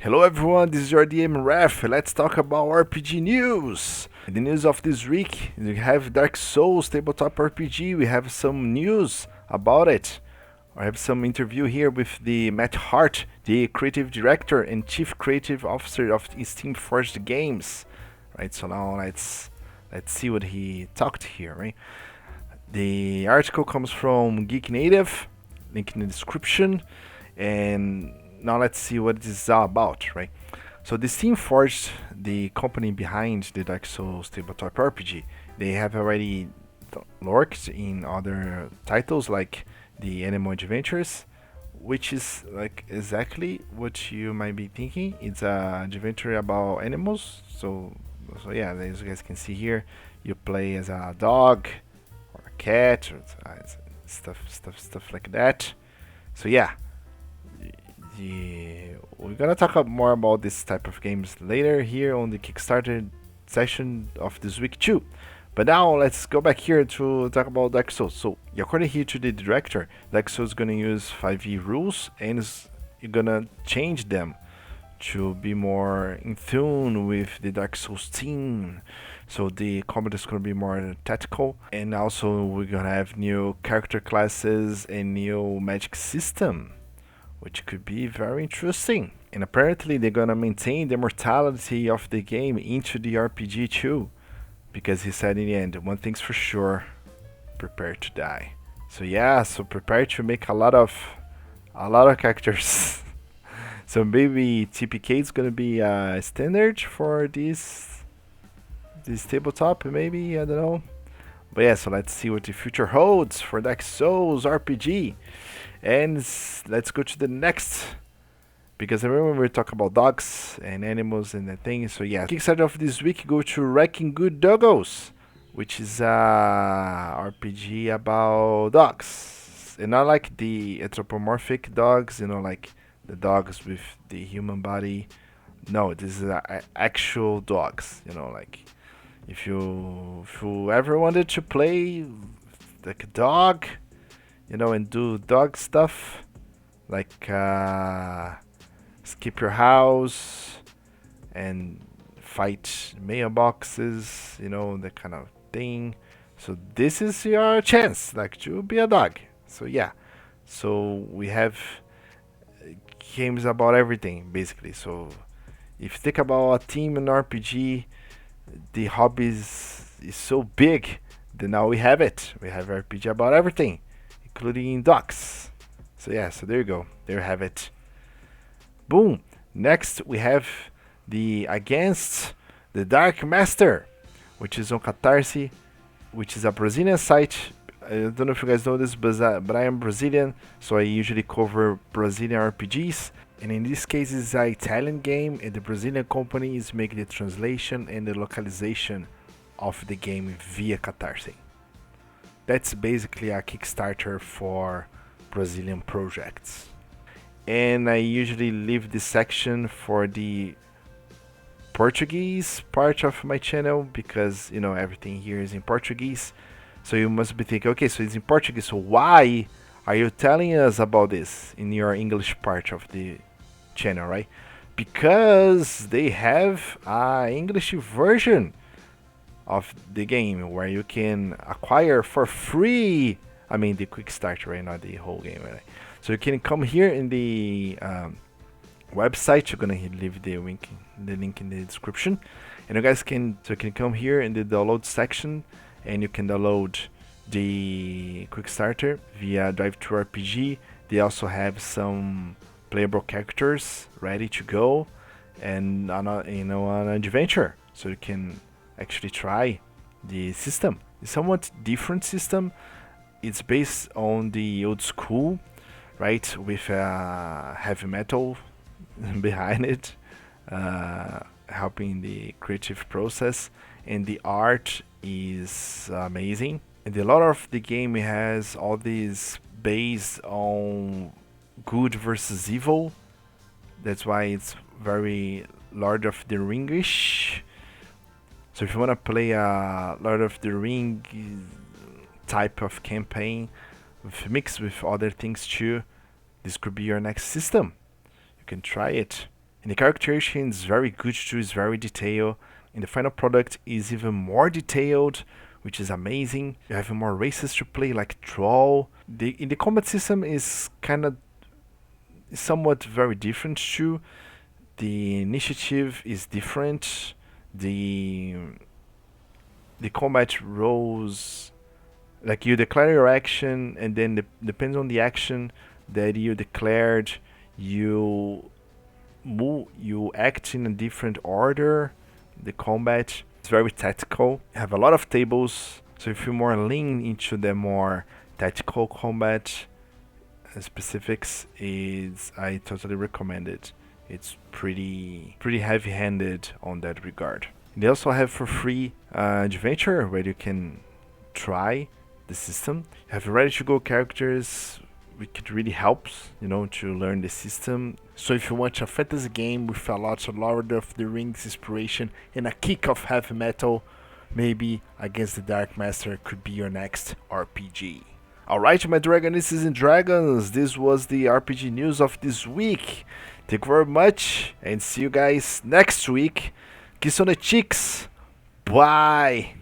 Hello everyone, this is your DM Ref. Let's talk about RPG news. In the news of this week, we have Dark Souls tabletop RPG. We have some news about it. I have some interview here with the Matt Hart, the creative director and chief creative officer of Steam Forged Games. Right, so now let's see what he talked here, right? The article comes from Geek Native, link in the description, and now let's see what this is all about, right? So the Steam Forged, the company behind the Dark Souls tabletop RPG, they have already worked in other titles like the Animal Adventures, which is like exactly what you might be thinking. It's a adventure about animals. So yeah, as you guys can see here, you play as a dog or a cat or stuff like that. So yeah, we're gonna talk more about this type of games later here on the Kickstarter session of this week too. But now let's go back here to talk about Dark Souls. So according here to the director, Dark Souls is gonna use 5e rules and you're gonna change them to be more in tune with the Dark Souls theme. So the combat is gonna be more tactical, and also we're gonna have new character classes and new magic system, which could be very interesting. And apparently they're gonna maintain the mortality of the game into the RPG too, because he said in the end, one thing's for sure, prepare to die. So yeah, so prepare to make a lot of characters. So maybe TPK is gonna be a standard for this tabletop, maybe, I don't know. But yeah, so let's see what the future holds for Dark Souls RPG. And let's go to the next, because I remember we talk about dogs and animals and that thing. So yeah, Kickstarter of this week go to Wrecking Good Doggos, which is a RPG about dogs, and not like the anthropomorphic dogs, like the dogs with the human body. No, this is actual dogs. Like if you ever wanted to play like a dog, and do dog stuff, like skip your house and fight mailboxes, that kind of thing. So this is your chance, like, to be a dog. So yeah, so we have games about everything basically. So if you think about a team in RPG, the hobbies is so big that now we have it. We have RPG about everything, including dogs. So yeah, so there you go. There you have it. Boom. Next we have the Against the Darkmaster, which is on Catarse, which is a Brazilian site. I don't know if you guys know this, but I am Brazilian, so I usually cover Brazilian RPGs. And in this case, it's an Italian game, and the Brazilian company is making the translation and the localization of the game via Catarse. That's basically a Kickstarter for Brazilian projects. And I usually leave this section for the Portuguese part of my channel, because everything here is in Portuguese. So you must be thinking, okay, so it's in Portuguese, so why are you telling us about this in your English part of the channel, right? Because they have an English version of the game where you can acquire for free. I mean the quick start, right? Not the whole game, right? So you can come here in the website. You're gonna leave the link in the description, and you guys can come here in the download section, and you can download the quick starter via Drive to RPG. They also have some playable characters ready to go, and an adventure, so you can actually try the system. It's somewhat different system. It's based on the old school, right, with heavy metal behind it, helping the creative process, and the art is amazing. And a lot of the game has all these based on good versus evil. That's why it's very Lord of the Ringish. So if you want to play a Lord of the Ring type of campaign mixed with other things too, this could be your next system. You can try it. And the characterization is very good too, it's very detailed. And the final product is even more detailed, which is amazing. You have more races to play, like Troll. In the combat system is kind of somewhat very different too. The initiative is different. The combat rolls, like you declare your action, and then depends on the action that you declared, you you act in a different order. The combat is very tactical. You have a lot of tables, so if you more lean into the more tactical combat specifics, is I totally recommend it. It's pretty heavy-handed on that regard. They also have for free adventure where you can try the system. You have ready-to-go characters, which really helps, to learn the system. So if you want a fantasy game with a lot of Lord of the Rings inspiration and a kick of heavy metal, maybe Against the Darkmaster could be your next RPG. Alright, my Dragonists and Dragons, this was the RPG news of this week. Thank you very much, and see you guys next week. Kiss on the cheeks. Bye.